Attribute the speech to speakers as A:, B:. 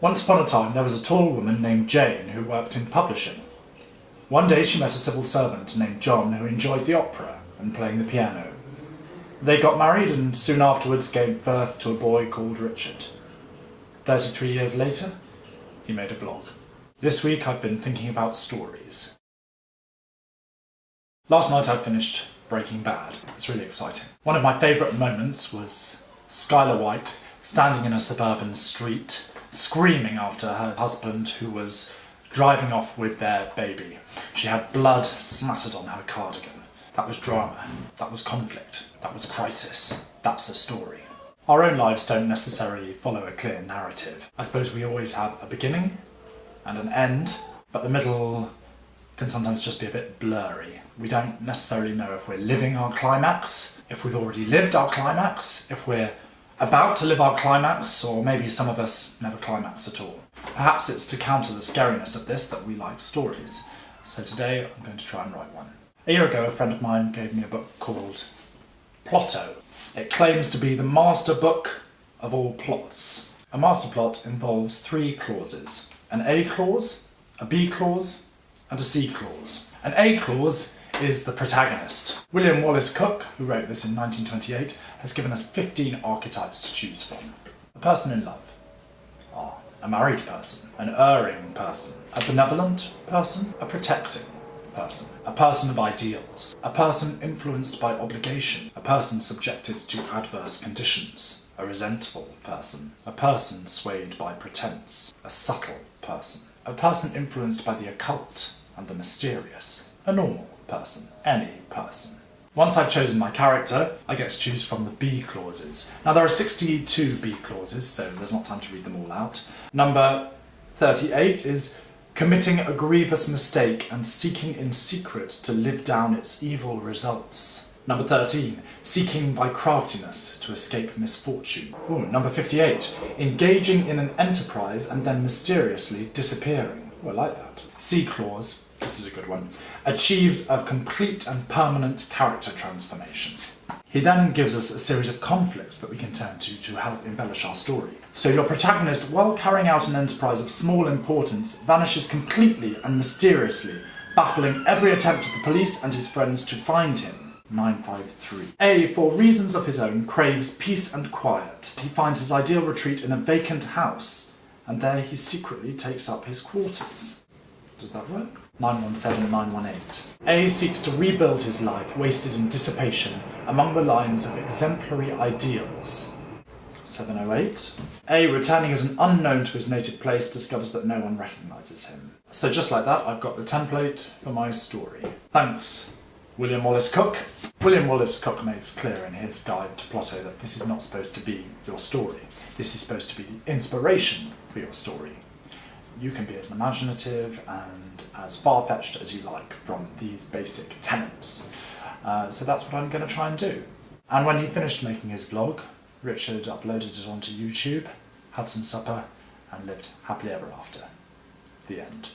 A: Once upon a time there was a tall woman named Jane who worked in publishing. One day she met a civil servant named John who enjoyed the opera and playing the piano. They got married and soon afterwards gave birth to a boy called Richard. 33 years later, he made a vlog. This week I've been thinking about stories. Last night I finished Breaking Bad. It's really exciting. One of my favourite moments was Skyler White standing in a suburban street, screaming after her husband who was driving off with their baby. She had blood smattered on her cardigan. That was drama. That was conflict. That was crisis. That's a story. Our own lives don't necessarily follow a clear narrative. I suppose we always have a beginning and an end, but the middle can sometimes just be a bit blurry. We don't necessarily know if we're living our climax, if we've already lived our climax, if we're about to live our climax, or maybe some of us never climax at all. Perhaps it's to counter the scariness of this that we like stories. So today I'm going to try and write one. A year ago, a friend of mine gave me a book called Plotto. It claims to be the master book of all plots. A master plot involves 3 clauses: an A clause, a B clause, and a C clause. An A clause is the protagonist. William Wallace Cook, who wrote this in 1928, has given us 15 archetypes to choose from. A person in love. A married person. An erring person. A benevolent person. A protecting person. A person of ideals. A person influenced by obligation. A person subjected to adverse conditions. A resentful person. A person swayed by pretense. A subtle person. A person influenced by the occult and the mysterious. A normal person. Any person. Once I've chosen my character, I get to choose from the B clauses. Now there are 62 B clauses, so there's not time to read them all out. Number 38 is committing a grievous mistake and seeking in secret to live down its evil results. Number 13, seeking by craftiness to escape misfortune. Number 58, engaging in an enterprise and then mysteriously disappearing. I like that. C clause. This is a good one. Achieves a complete and permanent character transformation. He then gives us a series of conflicts that we can turn to help embellish our story. So your protagonist, while carrying out an enterprise of small importance, vanishes completely and mysteriously, baffling every attempt of the police and his friends to find him. 953. A, for reasons of his own, craves peace and quiet. He finds his ideal retreat in a vacant house, and there he secretly takes up his quarters. Does that work? 917, 918. A seeks to rebuild his life wasted in dissipation among the lines of exemplary ideals. 708. A, returning as an unknown to his native place, discovers that no one recognises him. So just like that, I've got the template for my story. Thanks, William Wallace Cook. William Wallace Cook makes clear in his guide to Plotto that this is not supposed to be your story. This is supposed to be the inspiration for your story. You can be as imaginative and as far-fetched as you like from these basic tenets. So that's what I'm going to try and do. And when he finished making his vlog, Richard uploaded it onto YouTube, had some supper, and lived happily ever after. The end.